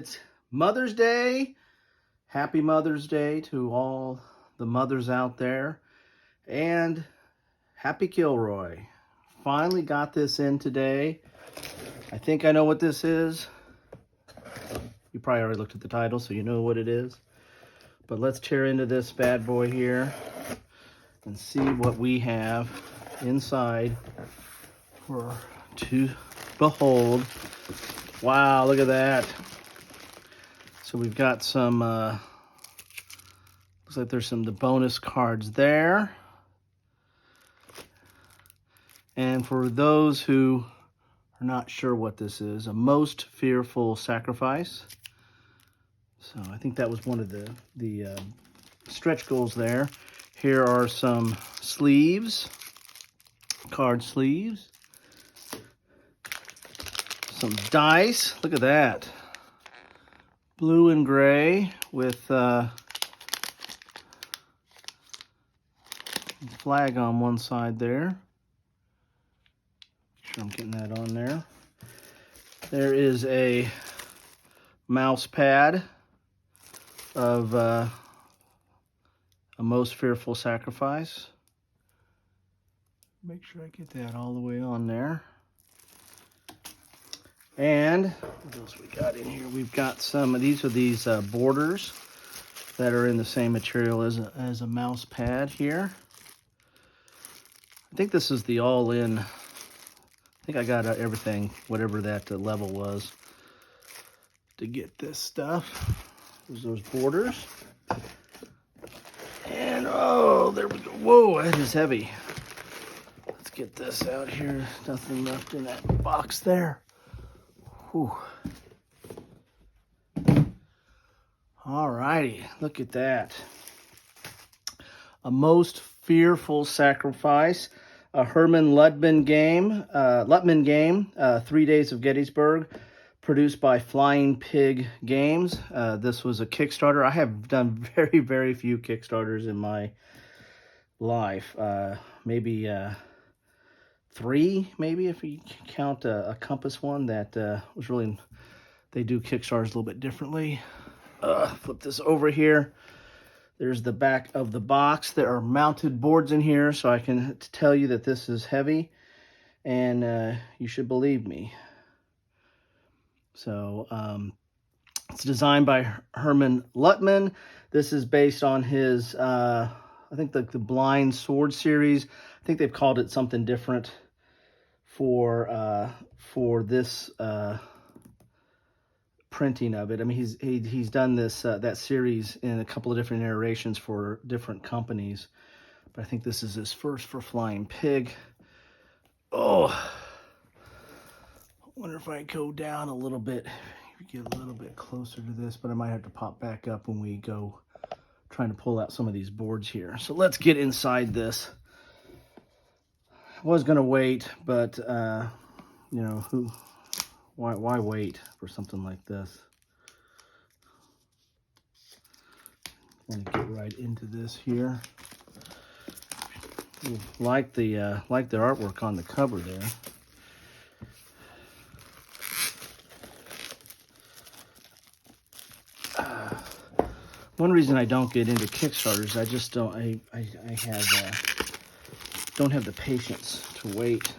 It's Mother's Day. Happy Mother's Day to all the mothers out there. And happy Kilroy. Finally got this in today. I think I know what this is. You probably already looked at the title, so you know what it is. But let's tear into this bad boy here and see what we have inside to behold. Wow, look at that. So we've got some, looks like there's the bonus cards there. And for those who are not sure what this is, a most fearful sacrifice. So I think that was one of the stretch goals there. Here are some sleeves, card sleeves. Some dice, look at that. Blue and gray with flag on one side there. Make sure I'm getting that on there. There is a mouse pad of a most fearful sacrifice. Make sure I get that all the way on there. And what else we got in here? We've got some of these borders that are in the same material as a mouse pad here. I think this is the all-in. I think I got everything, whatever that level was, to get this stuff. There's those borders. And oh, there we go. Whoa, that is heavy. Let's get this out here. Nothing left in that box there. Whew. All righty, look at that. A most fearful sacrifice. A Hermann Luttmann game, 3 Days of Gettysburg, produced by Flying Pig Games. This was a Kickstarter. I have done very, very few Kickstarters in my life. Maybe 3, maybe, if you count a Compass one that was really, they do Kickstarters a little bit differently. Flip this over here. There's the back of the box. There are mounted boards in here, so I can tell you that this is heavy, and you should believe me. So it's designed by Hermann Luttmann. This is based on his, I think the Blind Sword series. I think they've called it something different for this printing of it. I mean, he's done this that series in a couple of different iterations for different companies, but I think this is his first for Flying Pig. Oh, I wonder if I go down a little bit, get a little bit closer to this, but I might have to pop back up when we go trying to pull out some of these boards here. So let's get inside this. I was gonna wait, but you know, why wait for something like this? Want to get right into this here. Ooh, like the artwork on the cover there. One reason I don't get into Kickstarters, I just don't. Don't have the patience to wait.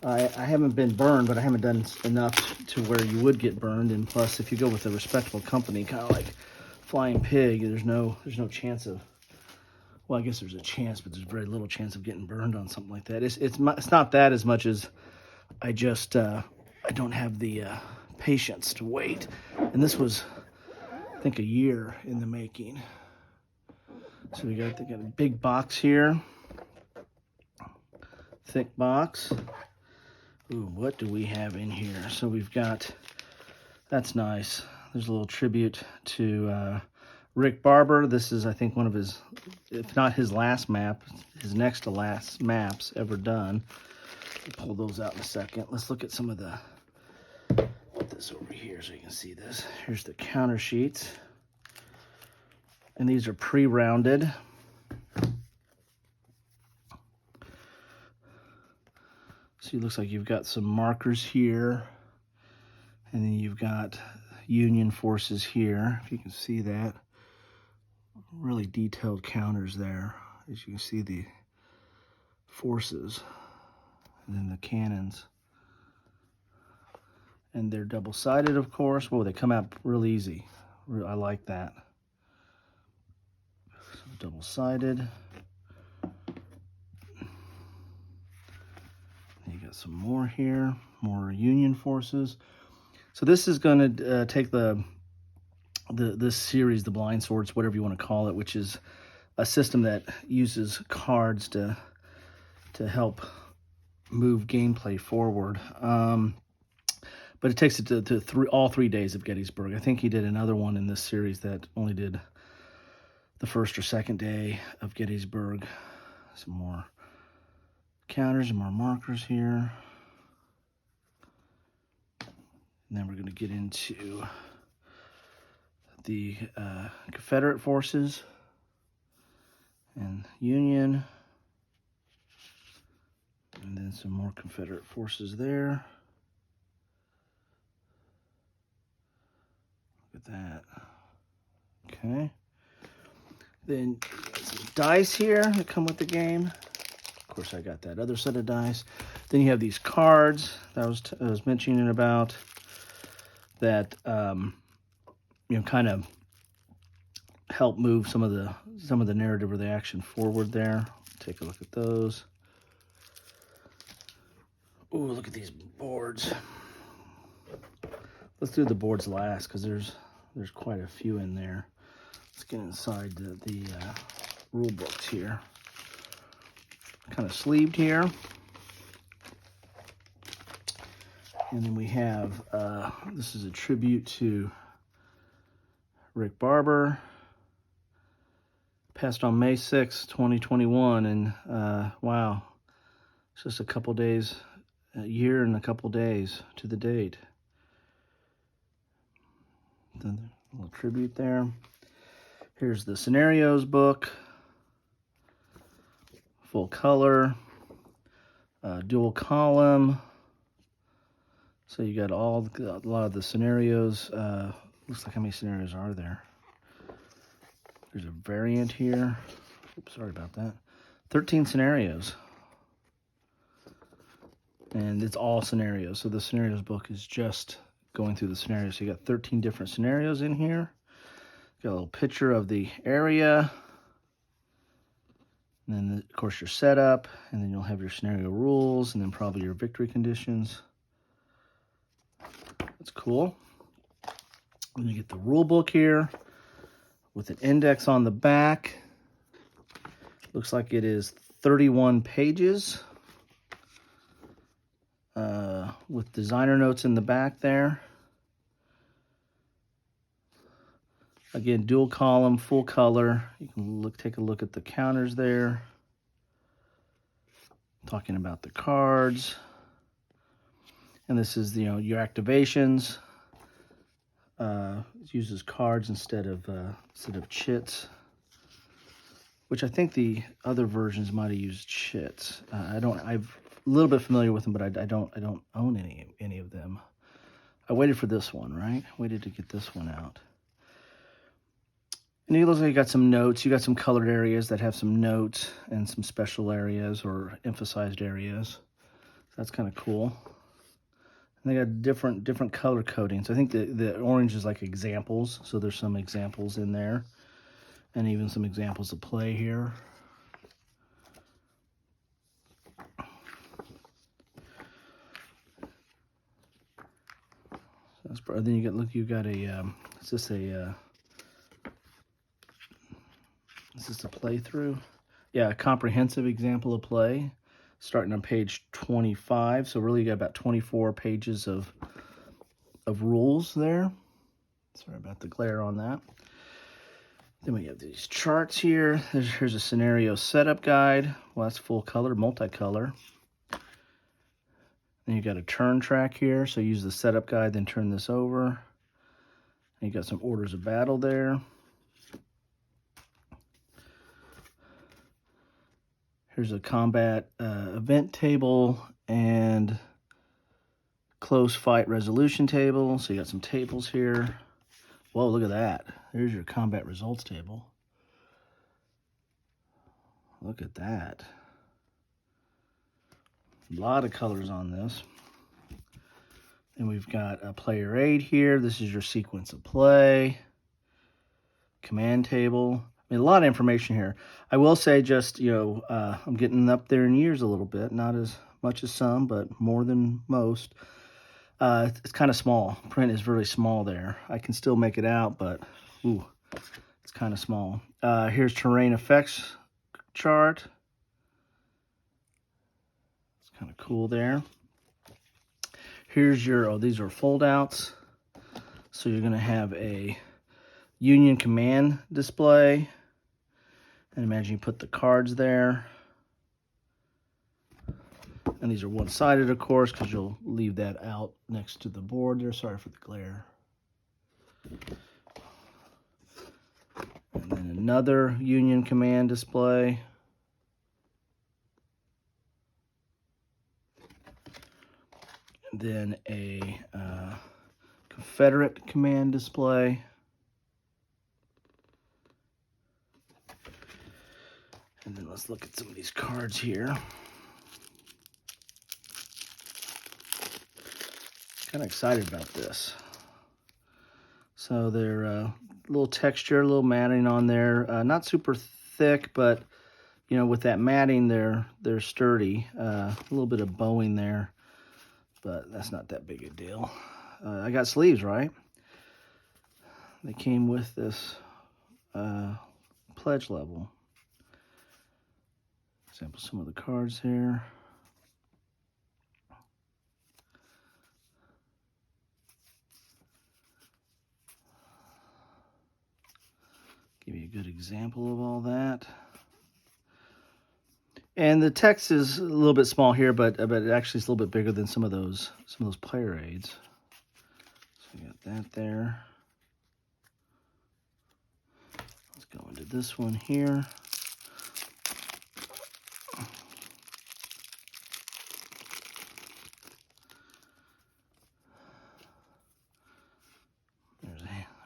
I haven't been burned, but I haven't done enough to where you would get burned. And plus, if you go with a respectable company, kind of like Flying Pig, there's no chance of. Well, I guess there's a chance, but there's very little chance of getting burned on something like that. It's not that as much as I just I don't have the patience to wait. And this was, I think, a year in the making. So they got a big box here, thick box. Ooh, what do we have in here? So we've got, that's nice. There's a little tribute to Rick Barber. This is, I think, one of his, if not his last map, his next to last maps ever done. We'll pull those out in a second. Let's look at some of the, put this over here so you can see this. Here's the counter sheets. And these are pre-rounded. So it looks like you've got some markers here, and then you've got Union forces here, if you can see that. Really detailed counters there, as you can see the forces and then the cannons. And they're double-sided, of course. Whoa, they come out real easy. I like that. So double-sided. You got some more here, more Union forces. So this is going to take this series, the Blind Swords, whatever you want to call it, which is a system that uses cards to help move gameplay forward. But it takes it to all 3 days of Gettysburg. I think he did another one in this series that only did the first or second day of Gettysburg. Some more counters and more markers here. And then we're going to get into the Confederate forces and Union. And then some more Confederate forces there. Look at that. Okay. Then some dice here that come with the game. Of course, I got that other set of dice. Then you have these cards that I was mentioning about that kind of help move some of the narrative or the action forward there. Take a look at those. Ooh, look at these boards. Let's do the boards last because there's quite a few in there. Let's get inside the rule books here. Kind of sleeved here. And then we have, this is a tribute to Rick Barber. Passed on May 6, 2021. And wow, it's just a couple days, a year and a couple days to the date. The little tribute there. Here's the scenarios book. Full color. Dual column. So you got a lot of the scenarios. Looks like how many scenarios are there? There's a variant here. Oops, sorry about that. 13 scenarios. And it's all scenarios. So the scenarios book is just going through the scenarios. So you got 13 different scenarios in here. Got a little picture of the area. And then, of course, your setup. And then you'll have your scenario rules. And then probably your victory conditions. That's cool. And you get the rule book here with an index on the back. Looks like it is 31 pages. With designer notes in the back there. Again, dual column, full color. You can take a look at the counters there. Talking about the cards. And this is your activations. It uses cards instead of chits, which I think the other versions might have used chits. I'm a little bit familiar with them, but I don't own any of them. I waited for this one, right? Waited to get this one out. And it looks like you got some notes. You got some colored areas that have some notes and some special areas or emphasized areas. So that's kind of cool. And they got different color codings. I think the orange is like examples. So there's some examples in there. And even some examples of play here. That's probably, then you got a is this a playthrough? Yeah, a comprehensive example of play, starting on page 25. So really, you got about 24 pages of rules there. Sorry about the glare on that. Then we have these charts here. Here's a scenario setup guide. Well, that's full color, multicolor. Then you got a turn track here, so use the setup guide, then turn this over. And you got some orders of battle there. Here's a combat event table and close fight resolution table. So you got some tables here. Whoa, look at that. There's your combat results table. Look at that. A lot of colors on this. And we've got a player aid here. This is your sequence of play. Command table. I mean, a lot of information here. I will say just, I'm getting up there in years a little bit. Not as much as some, but more than most. It's kind of small. Print is really small there. I can still make it out, but ooh, it's kind of small. Here's terrain effects chart. It's kind of cool there. Here's your, these are fold-outs. So you're going to have a Union command display. And imagine you put the cards there. And these are one-sided, of course, because you'll leave that out next to the board there. Sorry for the glare. And then another Union command display. And then a Confederate command display. And then let's look at some of these cards here. Kind of excited about this. So they're a little texture, a little matting on there. Not super thick, but with that matting, they're sturdy. A little bit of bowing there, but that's not that big a deal. I got sleeves, right? They came with this pledge level. Example, some of the cards here. Give you a good example of all that. And the text is a little bit small here, but it actually is a little bit bigger than some of those player aids. So we got that there. Let's go into this one here.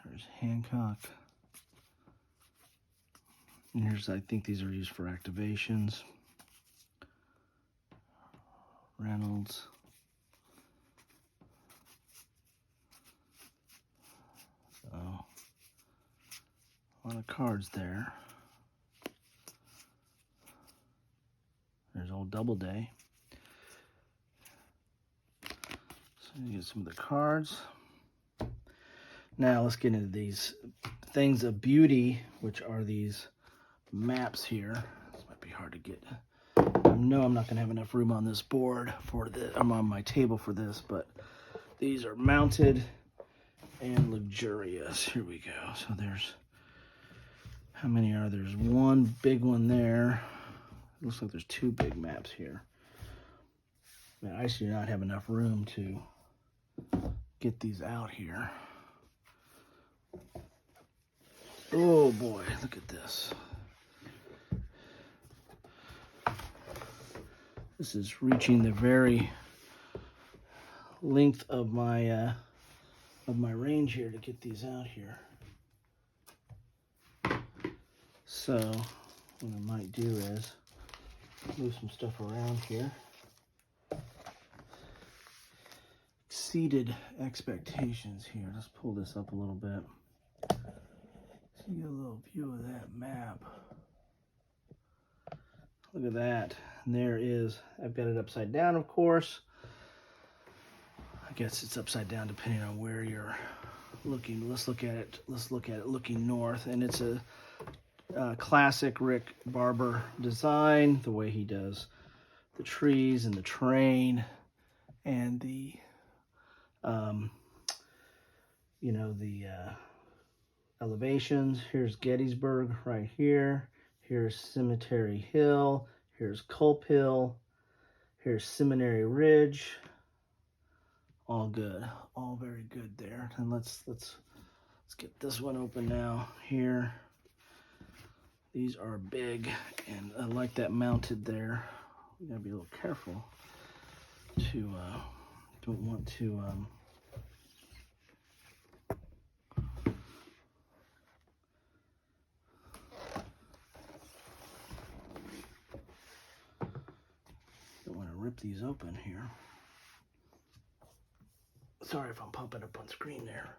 There's Hancock. And here's, I think these are used for activations. Reynolds. So, a lot of cards there. There's old Doubleday. So you get some of the cards. Now let's get into these things of beauty, which are these maps here. This might be hard to get. I know I'm not going to have enough room on this board for this. I'm on my table for this, but these are mounted and luxurious. Here we go. So there's, how many are there? There's one big one there. It looks like there's two big maps here. Man, I do not have enough room to get these out here. Oh boy, look at this. This is reaching the very length of my range here to get these out here. So what I might do is move some stuff around here. Exceeded expectations here. Let's pull this up a little bit. So you get a little view of that map. Look at that. And there is, I've got it upside down, of course. I guess it's upside down depending on where you're looking. Let's look at it. Let's look at it looking north. And it's a classic Rick Barber design, the way he does the trees and the terrain and the elevations. Here's Gettysburg right here. Here's Cemetery Hill. Here's Culp Hill. Here's Seminary Ridge. All good. All very good there. And let's get this one open now here. These are big, and I like that mounted there. You gotta be a little careful to don't want to rip these open here. Sorry if I'm popping up on screen there.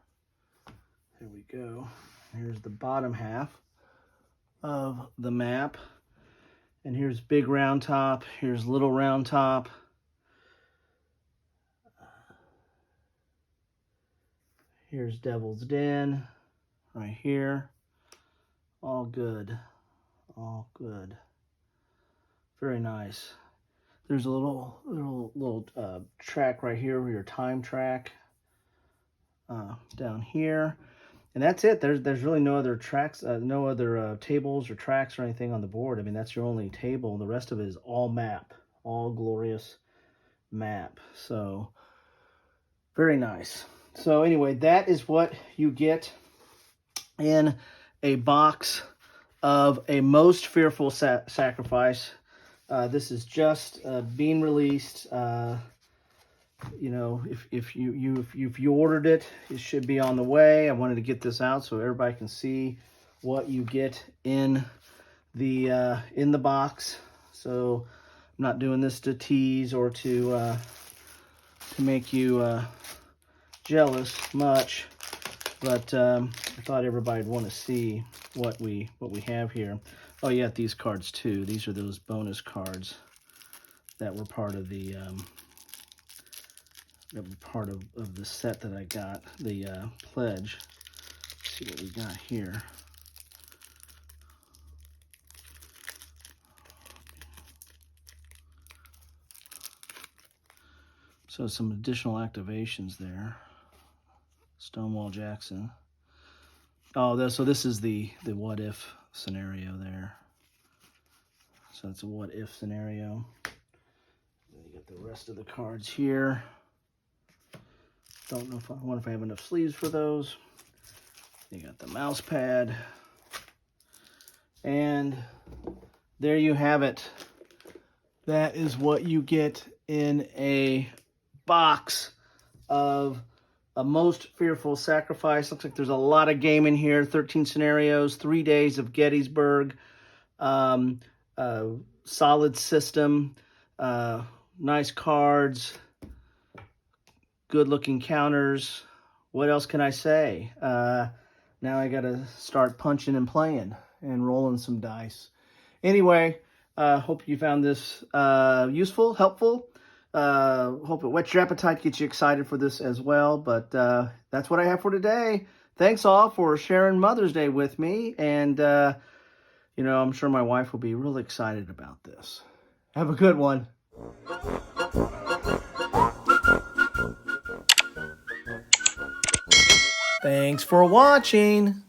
There we go. Here's the bottom half of the map. And here's Big Round Top. Here's Little Round Top. Here's Devil's Den right here. All good. All good. Very nice. There's a little track right here, your time track down here, and that's it. There's really no other tracks, no other tables or tracks or anything on the board. I mean, that's your only table. The rest of it is all map, all glorious map. So very nice. So anyway, that is what you get in a box of A Most Fearful Sacrifice. This is just being released. You know, if you ordered it, it should be on the way. I wanted to get this out so everybody can see what you get in the box. So I'm not doing this to tease or to make you jealous much, but I thought everybody'd want to see what we have here. Oh yeah, these cards too. These are those bonus cards that were part of the of the set that I got, the pledge. Let's see what we got here. So some additional activations there. Stonewall Jackson. Oh, so this is the what if scenario there. So it's a what if scenario. Then you get the rest of the cards here. Don't know if I wonder if I have enough sleeves for those. You got the mouse pad. And there you have it. That is what you get in a box of A Most Fearful Sacrifice. Looks like there's a lot of game in here. 13 scenarios, 3 days of Gettysburg, solid system, nice cards, good looking counters. What else can I say? Now I gotta start punching and playing and rolling some dice. Anyway, hope you found this useful, helpful. Hope it whets your appetite, gets you excited for this as well. But that's what I have for today. Thanks all for sharing Mother's Day with me. And, you know, I'm sure my wife will be really excited about this. Have a good one. Thanks for watching.